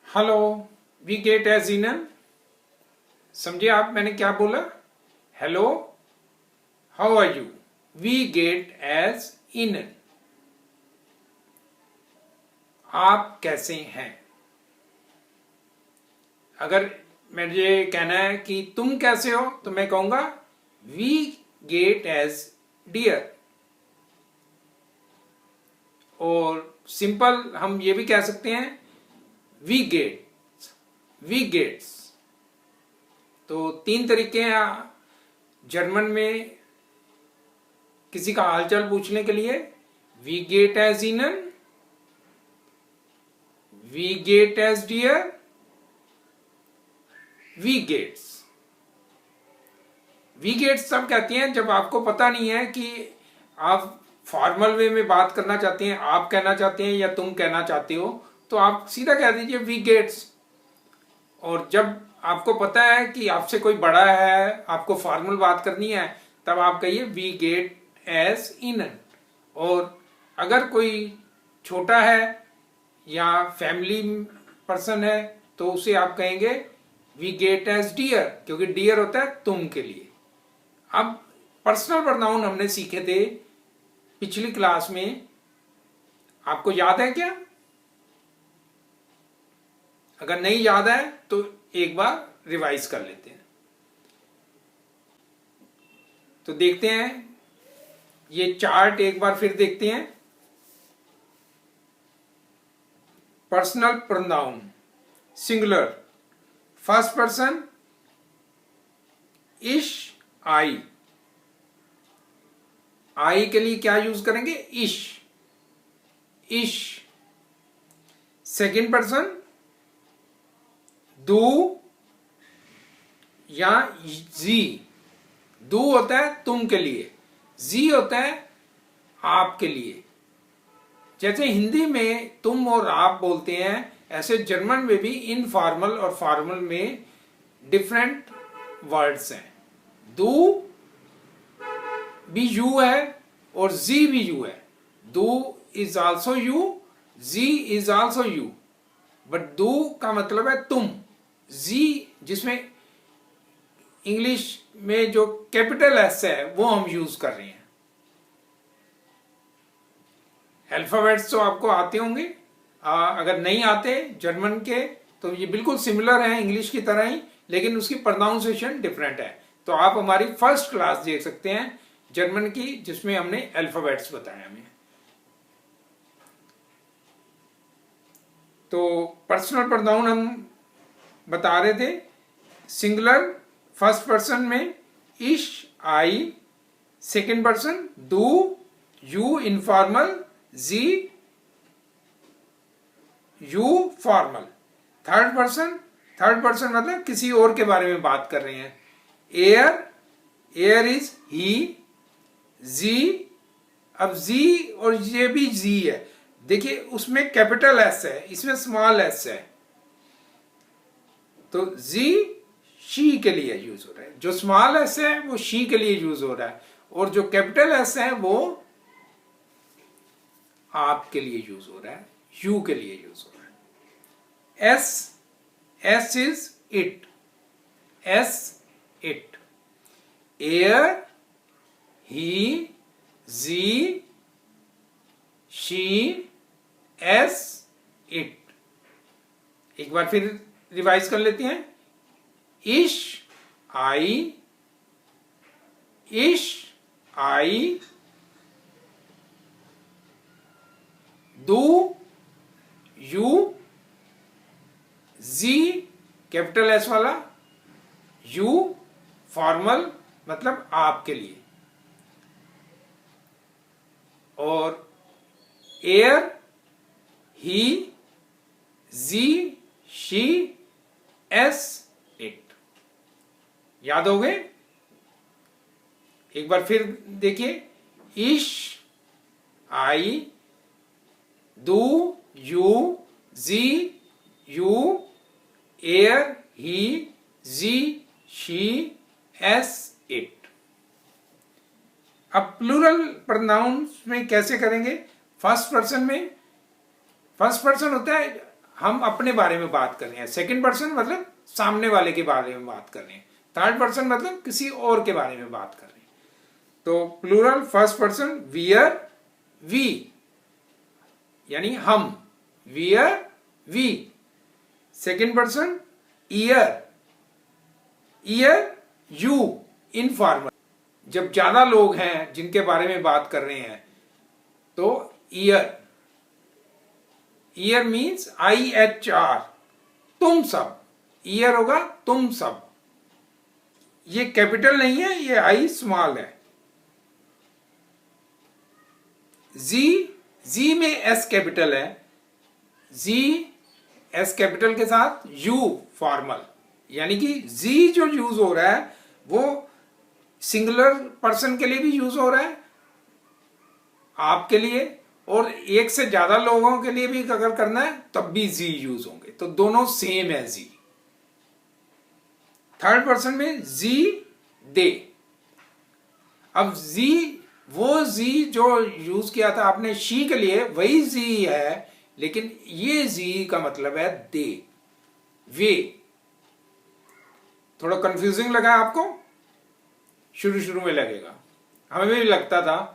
Hello, वी गेट एज इन। समझे आप मैंने क्या बोला? Hello, how are you? वी गेट एज इन। आप कैसे हैं? अगर मुझे कहना है कि तुम कैसे हो तो मैं कहूंगा वी गेट एज डियर। और सिंपल हम ये भी कह सकते हैं वी गेट्स। तो तीन तरीके हैं जर्मन में किसी का हालचाल पूछने के लिए। वी गेट एज इनन, वी गेट एज डियर, वी गेट्स। वी गेट्स तब कहती हैं जब आपको पता नहीं है कि आप फॉर्मल वे में बात करना चाहते हैं, आप कहना चाहते हैं या तुम कहना चाहते हो, तो आप सीधा कह दीजिए वी गेट्स। और जब आपको पता है कि आपसे कोई बड़ा है, आपको फॉर्मल बात करनी है, तब आप कहिए वी गेट एज इन। और अगर कोई छोटा है या फैमिली पर्सन है तो उसे आप कहेंगे वी गेट एज डियर, क्योंकि डियर होता है तुम के लिए। अब पर्सनल प्रोनाउन हमने सीखे थे पिछली क्लास में, आपको याद है क्या? अगर नहीं याद है तो एक बार रिवाइज कर लेते हैं। तो देखते हैं ये चार्ट एक बार फिर देखते हैं। Personal pronoun singular, first person इश आई। आई के लिए क्या यूज करेंगे? इश। सेकंड पर्सन दू या जी। दू होता है तुम के लिए, जी होता है आपके लिए। जैसे हिंदी में तुम और आप बोलते हैं, ऐसे जर्मन में भी इनफॉर्मल और फॉर्मल में डिफरेंट वर्ड्स हैं। दू भी यू है और जी भी यू है। दू इज ऑल्सो यू, जी इज ऑल्सो यू। बट दू का मतलब है तुम। जी जिसमें इंग्लिश में जो कैपिटल एस है वो हम यूज कर रहे हैं। अल्फाबेट्स तो आपको आते होंगे, अगर नहीं आते जर्मन के तो ये बिल्कुल सिमिलर है इंग्लिश की तरह ही, लेकिन उसकी प्रोनाउंसिएशन डिफरेंट है। तो आप हमारी फर्स्ट क्लास देख सकते हैं जर्मन की, जिसमें हमने अल्फाबेट्स बताए हमें। तो पर्सनल प्रोनाउन हम बता रहे थे, सिंगुलर फर्स्ट पर्सन में इश आई, सेकंड पर्सन डू यू इनफॉर्मल, जी यू फॉर्मल। थर्ड पर्सन मतलब किसी और के बारे में बात कर रहे हैं। एयर इज ही, जी। अब जी और ये भी जी है, देखिए उसमें कैपिटल एस है, इसमें स्मॉल एस है, तो जी शी के लिए यूज हो रहा है। जो स्मॉल एस है वो शी के लिए यूज हो रहा है, और जो कैपिटल एस है वो आपके लिए यूज हो रहा है, यू के लिए यूज हो रहा है। एस इज इट, इट। एयर, ही, जी, शी, एस, इट। एक बार फिर रिवाइज कर लेते हैं। इश आई, दू यू, जी कैपिटल एस वाला, यू फॉर्मल मतलब आपके लिए, और एयर, ही, जी, शी, एस, इट। याद हो गए? एक बार फिर देखिए। इश आई, दू यू, जी यू, एयर, ही, जी, शी, एस, इट। अब प्लूरल प्रोनाउंस में कैसे करेंगे? फर्स्ट पर्सन में, फर्स्ट पर्सन होता है हम अपने बारे में बात कर रहे हैं। सेकंड पर्सन मतलब सामने वाले के बारे में बात कर रहे हैं। थर्ड पर्सन मतलब किसी और के बारे में बात कर रहे हैं। तो प्लूरल फर्स्ट पर्सन वियर वी, यानी हम, वियर वी। सेकंड पर्सन ईयर, ईयर यू, इनफॉर्मल। जब ज्यादा लोग हैं जिनके बारे में बात कर रहे हैं तो ईयर, ईयर मीन्स IHR, तुम सब। ईयर होगा तुम सब। ये कैपिटल नहीं है, ये आई स्मॉल है। जी में एस कैपिटल है। जी एस कैपिटल के साथ यू फॉर्मल, यानी कि जी जो यूज हो रहा है वो सिंगुलर पर्सन के लिए भी यूज हो रहा है, आपके लिए, और एक से ज्यादा लोगों के लिए भी अगर करना है तब भी जी यूज होंगे। तो दोनों सेम है जी। थर्ड पर्सन में जी दे। अब जी, वो जी जो यूज किया था आपने शी के लिए वही जी है, लेकिन ये जी का मतलब है दे, वे। थोड़ा कंफ्यूजिंग लगा आपको? शुरू में लगेगा, हमें भी लगता था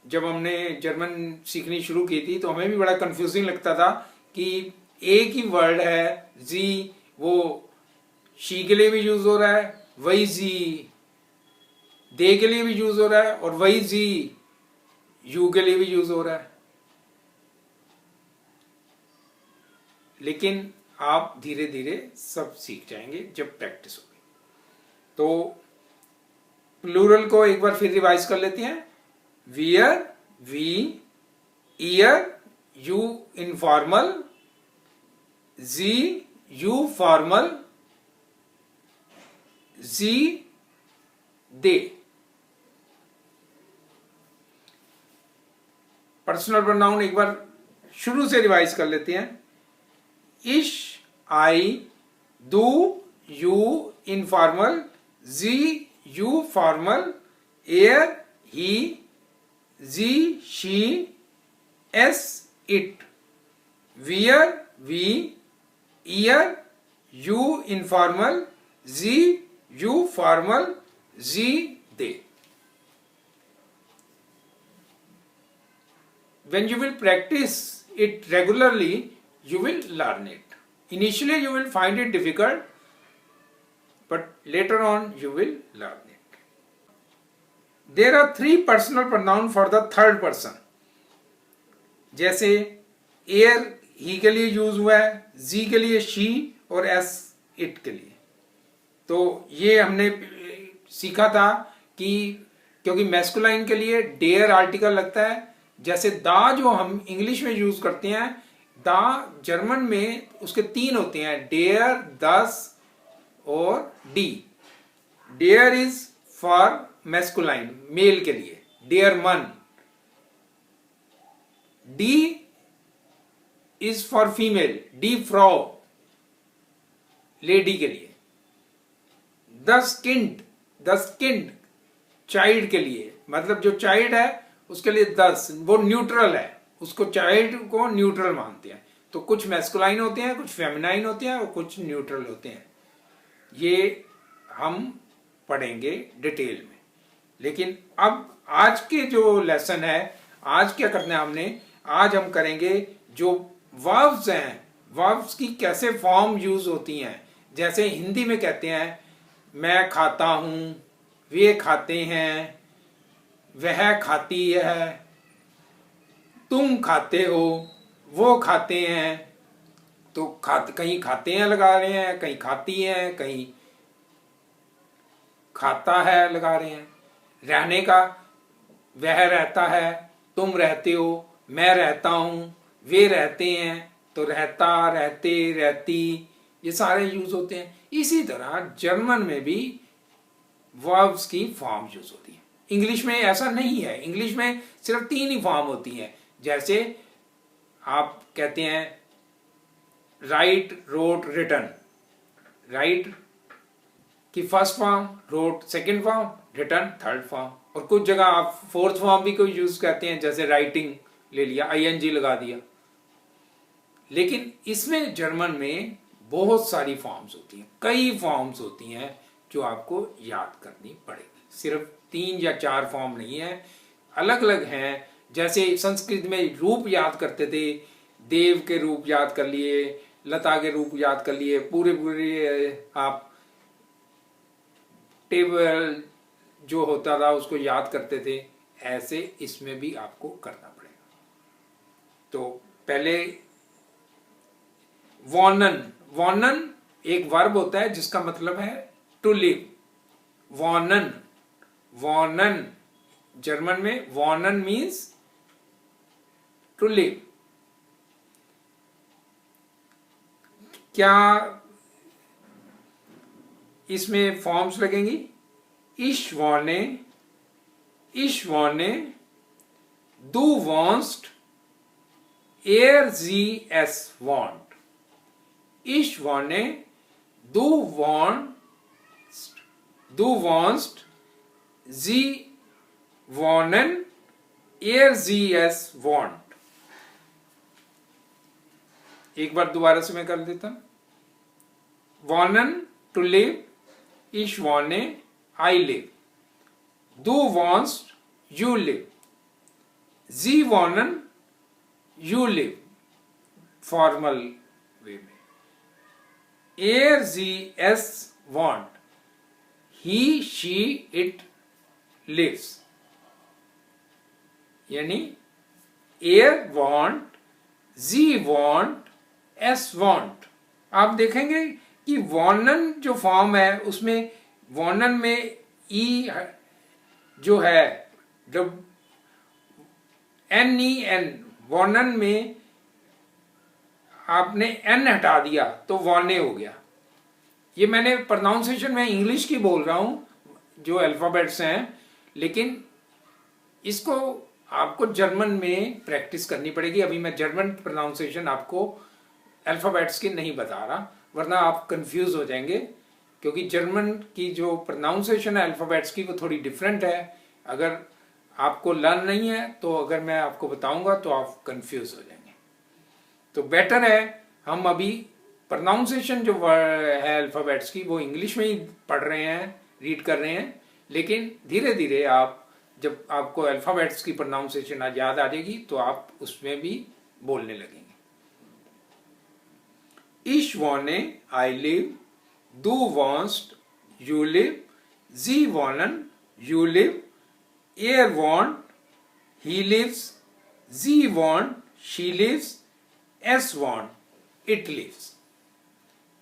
जब हमने जर्मन सीखनी शुरू की थी, तो हमें भी बड़ा कंफ्यूजिंग लगता था कि एक ही वर्ड है जी, वो शी के लिए भी यूज हो रहा है, वही जी दे के लिए भी यूज हो रहा है, और वही जी यू के लिए भी यूज हो रहा है। लेकिन आप धीरे धीरे सब सीख जाएंगे जब प्रैक्टिस होगी। तो प्लूरल को एक बार फिर रिवाइज कर लेते हैं। वियर वी, ईयर यू इनफॉर्मल, जी यू फॉर्मल, जी दे। पर्सनल प्रोनाउन एक बार शुरू से रिवाइज कर लेते हैं। इश, आई, दू, यू इनफॉर्मल, जी यू फॉर्मल, एयर ही, जी शी, एस इट, वियर वी, ईयर यू इनफॉर्मल, जी यू फॉर्मल, जी they. When you will practice it regularly, you will learn it. Initially you will find it difficult, but later on you will learn it. There are 3 personal pronouns for the third person. जैसे air he के लिए use हुआ है, जी के लिए she और s it के लिए। तो ये हमने सीखा था कि क्योंकि मैस्कुलाइन के लिए डेयर आर्टिकल लगता है, जैसे दा जो हम इंग्लिश में यूज करते हैं, दा जर्मन में उसके 3 होते हैं, डेयर, दस और डी। डेयर इज फॉर मैस्कुलाइन, मेल के लिए, डेयर मन। डी इज फॉर फीमेल, डी फ्रॉ, लेडी के लिए। दस किंड चाइल्ड के लिए, मतलब जो चाइल्ड है उसके लिए दस, वो न्यूट्रल है, उसको चाइल्ड को न्यूट्रल मानते हैं। तो कुछ मैस्कुलाइन होते हैं, कुछ फेमिनाइन होते हैं और कुछ न्यूट्रल होते हैं। ये हम पढ़ेंगे डिटेल में। लेकिन अब आज के जो लेसन है, आज क्या करना है हमने, आज हम करेंगे जो वर्ब्स हैं, वर्ब्स की कैसे फॉर्म यूज होती हैं। जैसे हिंदी में कहते हैं मैं खाता हूं, वे खाते हैं, वह खाती है, तुम खाते हो, वो खाते हैं। तो कहीं खाते हैं लगा रहे हैं, कहीं खाती हैं, कहीं खाता है लगा रहे हैं। रहने का, वह रहता है, तुम रहते हो, मैं रहता हूं, वे रहते हैं, तो रहता, रहते, रहती, ये सारे यूज होते हैं। इसी तरह जर्मन में भी वर्ब्स की फॉर्म यूज होती है। इंग्लिश में ऐसा नहीं है, इंग्लिश में सिर्फ 3 ही फॉर्म होती हैं। जैसे आप कहते हैं राइट, रोट, रिटन। राइट की first form, wrote second form, written third form. और कुछ जगह आप फोर्थ फॉर्म भी कोई यूज करते हैं, जैसे राइटिंग ले लिया, ING लगा दिया। लेकिन इसमें जर्मन में बहुत सारी फॉर्म्स होती हैं, कई फॉर्म्स होती हैं जो आपको याद करनी पड़ेगी। सिर्फ 3 या 4 फॉर्म नहीं है, अलग अलग हैं। जैसे संस्कृत में रूप याद करते थे, देव के रूप याद कर लिए, लता के रूप याद कर लिए, पूरे पूरे आप टेबल जो होता था उसको याद करते थे, ऐसे इसमें भी आपको करना पड़ेगा। तो पहले वॉर्नन, वॉर्नन एक वर्ब होता है जिसका मतलब है टू लिव। वॉर्नन, वॉर्नन जर्मन में वॉर्नन मीन्स टू लिव। क्या इसमें फॉर्म्स लगेंगी? इश वॉर्ने, इश वॉर्ने, दू वॉन्स्ट, एयर जी एस वॉन्ट। इश वॉर्ने, दू वॉन्स्ट, दू वॉन्स्ट, जी वॉर्नन, एयर जी एस वॉन्ट। एक बार दोबारा से मैं कर देता हूं। वॉर्नन टू लिव, इश वॉर्ने आई लिव, दू वॉन्स्ट यू लिव, जी वॉर्नन यू लिव फॉर्मल वे में, एयर जी एस वॉन्ट, ही शी इट लिव्स। यानी एयर वॉन्ट, जी वॉन्ट, एस वॉन्ट। आप देखेंगे कि वॉर्नन जो फॉर्म है उसमें वॉर्नन में ई जो है जब NEN, वॉर्नन में आपने एन हटा दिया तो वॉर्ने हो गया। ये मैंने प्रोनाउंसिएशन में इंग्लिश की बोल रहा हूं जो अल्फाबेट्स हैं, लेकिन इसको आपको जर्मन में प्रैक्टिस करनी पड़ेगी। अभी मैं जर्मन प्रोनाउंसिएशन आपको अल्फाबेट्स की नहीं बता रहा, वरना आप कंफ्यूज हो जाएंगे, क्योंकि जर्मन की जो प्रोनाउंसिएशन है अल्फाबेट्स की वो थोड़ी डिफरेंट है। अगर आपको लर्न नहीं है तो अगर मैं आपको बताऊंगा तो आप कंफ्यूज हो जाएंगे। तो बेटर है हम अभी प्रोनाउंसिएशन जो है अल्फाबेट्स की वो इंग्लिश में ही पढ़ रहे हैं, रीड कर रहे हैं, लेकिन धीरे धीरे आप जब आपको अल्फाबेट्स की प्रोनाउंसिएशन याद आ जाएगी तो आप उसमें भी बोलने लगेंगे। Ich wohne, I live, du wohnst, you live, sie wohnen, you live, er wohnt, he lives, sie wohnt, she lives, es wohnt, it lives।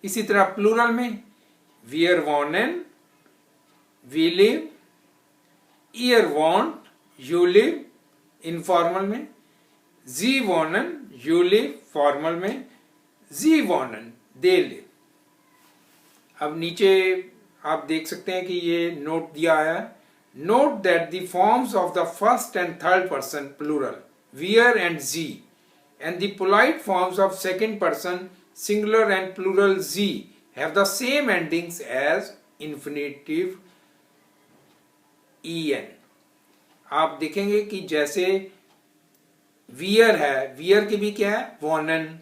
इसी तरह प्लूरल में wir wohnen, we live, ihr wohnt, you live informal में, sie wohnen, you live formal में, जी वॉर्नन they live. अब नीचे आप देख सकते हैं कि ये नोट दिया है, note that the forms of the first and third person plural वियर एंड जी and the polite forms of second person singular and plural जी have the same endings as infinitive en। आप देखेंगे कि जैसे वियर है, वियर की भी क्या है? वॉर्नन।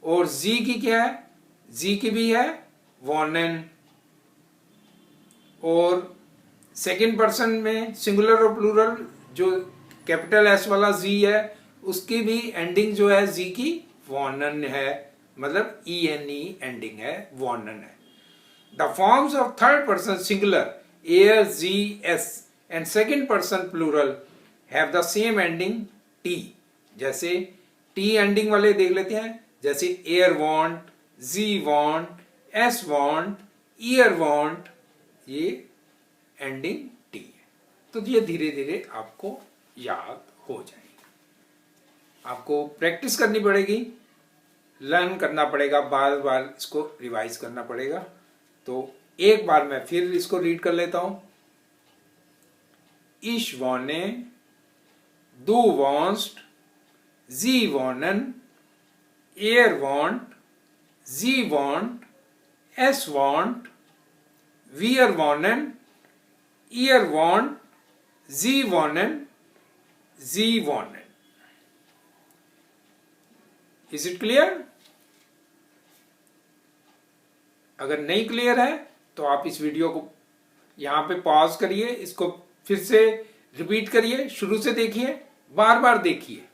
और जी की क्या है? जी की भी है वॉर्नन। और सेकंड पर्सन में सिंगुलर और प्लूरल जो कैपिटल एस वाला जी है उसकी भी एंडिंग जो है जी की वॉर्नन है, मतलब ENE एंडिंग है, वॉर्नन है। The forms of third person singular एयर जी एस and second person plural have the same ending T. जैसे टी एंडिंग वाले देख लेते हैं, जैसे एयर वॉन्ट, जी वॉन्ट, एस वॉन्ट, ईयर वॉन्ट, ये एंडिंग टी है। तो ये धीरे धीरे आपको याद हो जाएगी। आपको प्रैक्टिस करनी पड़ेगी, लर्न करना पड़ेगा, बार बार इसको रिवाइज करना पड़ेगा। तो एक बार मैं फिर इसको रीड कर लेता हूं। Ich wohne, du wohnst, sie wohnen, er wohnt, sie wohnt, es wohnt, wir wohnen, ihr wohnt, sie wohnen, sie wohnen। Is it clear? अगर नहीं क्लियर है तो आप इस वीडियो को यहाँ पे पॉज करिए, इसको फिर से रिपीट करिए, शुरू से देखिए, बार बार देखिए।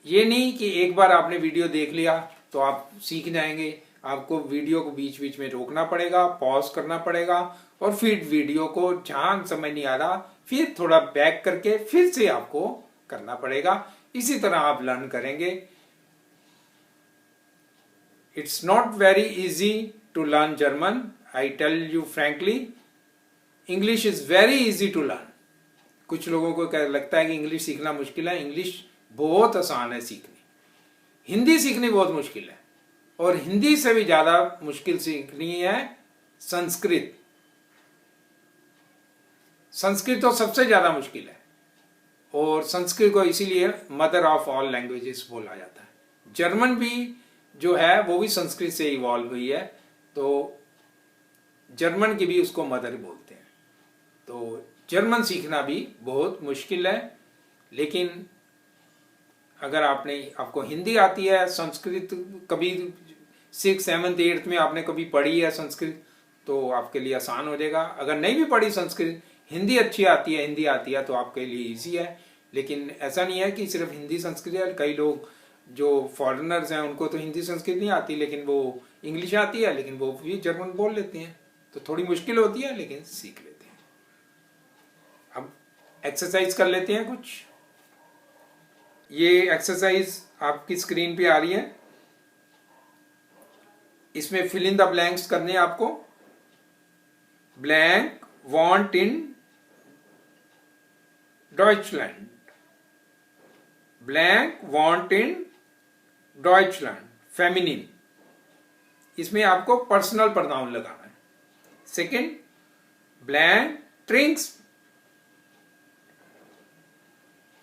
ये नहीं कि एक बार आपने वीडियो देख लिया तो आप सीख जाएंगे। आपको वीडियो को बीच बीच में रोकना पड़ेगा, पॉज करना पड़ेगा, और फिर वीडियो को जहां समझ नहीं आ रहा फिर थोड़ा बैक करके फिर से आपको करना पड़ेगा। इसी तरह आप लर्न करेंगे। It's not very easy to learn German, I tell you frankly. English is very easy to learn. कुछ लोगों को लगता है कि इंग्लिश सीखना मुश्किल है। इंग्लिश बहुत आसान है सीखनी। हिंदी सीखनी बहुत मुश्किल है, और हिंदी से भी ज्यादा मुश्किल सीखनी है संस्कृत। संस्कृत तो सबसे ज्यादा मुश्किल है, और संस्कृत को इसीलिए मदर ऑफ ऑल लैंग्वेजेस बोला जाता है। जर्मन भी जो है वो भी संस्कृत से इवॉल्व हुई है, तो जर्मन की भी उसको मदर बोलते हैं। तो जर्मन सीखना भी बहुत मुश्किल है, लेकिन अगर आपको हिंदी आती है, संस्कृत कभी 6th 7th 8th में आपने कभी पढ़ी है संस्कृत, तो आपके लिए आसान हो जाएगा। अगर नहीं भी पढ़ी संस्कृत, हिंदी अच्छी आती है, हिंदी आती है, तो आपके लिए इजी है। लेकिन ऐसा नहीं है कि सिर्फ हिंदी संस्कृत है। कई लोग जो फॉरेनर्स हैं उनको तो हिंदी संस्कृत नहीं आती, लेकिन वो इंग्लिश आती है, लेकिन वो भी जर्मन बोल लेते हैं। तो थोड़ी मुश्किल होती है, लेकिन सीख लेते हैं। अब एक्सरसाइज कर लेते हैं कुछ। ये एक्सरसाइज आपकी स्क्रीन पे आ रही है। इसमें फिल इन द ब्लैंक्स करने हैं आपको। ब्लैंक वांट इन डॉइचलैंड, ब्लैंक वांट इन डॉइचलैंड, फेमिनिन। इसमें आपको पर्सनल प्रोनाउन लगाना है। सेकंड, ब्लैंक ट्रिंक्स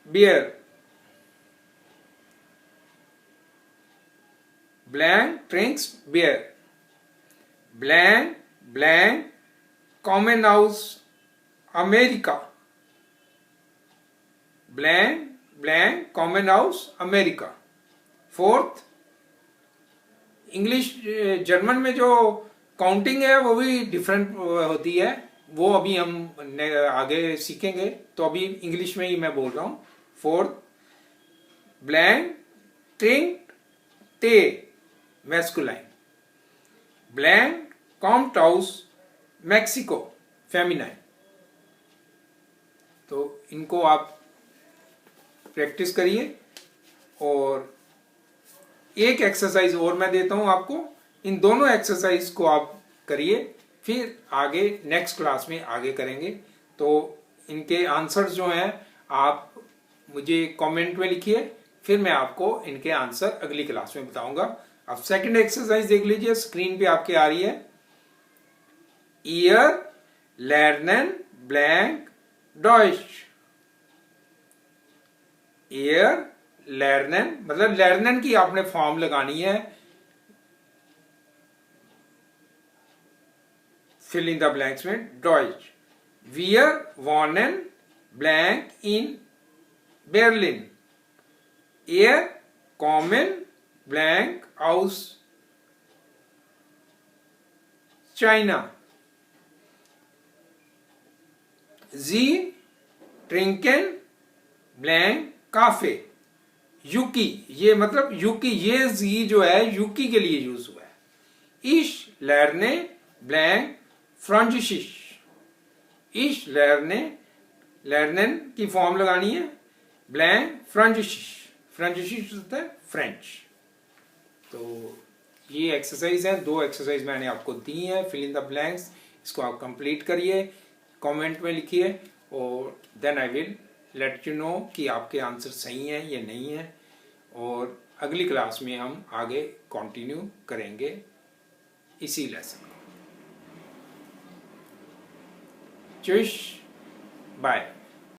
बियर, blank drinks beer, blank common house America, blank common house America। Fourth, English German में जो काउंटिंग है वो भी डिफरेंट होती है, वो अभी हम आगे सीखेंगे, तो अभी इंग्लिश में ही मैं बोल रहा हूं। फोर्थ, ब्लैंक ट्रिंक टे masculine, blank Comte house Mexico feminine. तो इनको आप प्रैक्टिस करिए, और एक एक्सरसाइज और मैं देता हूं आपको। इन दोनों एक्सरसाइज को आप करिए, फिर आगे नेक्स्ट क्लास में आगे करेंगे। तो इनके आंसर्स जो हैं आप मुझे कमेंट में लिखिए, फिर मैं आपको इनके आंसर अगली क्लास में बताऊंगा। अब सेकंड एक्सरसाइज देख लीजिए, स्क्रीन पे आपके आ रही है। ईयर लर्नन ब्लैंक डॉइच। ईयर लर्नन मतलब लर्नन की आपने फॉर्म लगानी है। फिल इन द ब्लैंक्स में डॉइच। वियर वॉर्नन ब्लैंक इन बर्लिन। एयर कॉमन ब्लैंक हाउस चाइना। जी ट्रिंकन ब्लैंक काफे। यूकी, ये मतलब यूकी, ये जी जो है यूकी के लिए यूज हुआ है। इश लर्ने ब्लैंक फ्रांसिस। इश लर्ने, लर्नन की फॉर्म लगानी है, ब्लैंक फ्रांसिस। फ्रांसिस होता है फ्रेंच। तो ये एक्सरसाइज है, 2 एक्सरसाइज मैंने आपको दी है। फिल इन द ब्लैंक्स, इसको आप कंप्लीट करिए, कमेंट में लिखिए, और then I will let you know कि आपके आंसर सही हैं या नहीं है। और अगली क्लास में हम आगे कंटिन्यू करेंगे इसी लेसन को। चुश, बाय।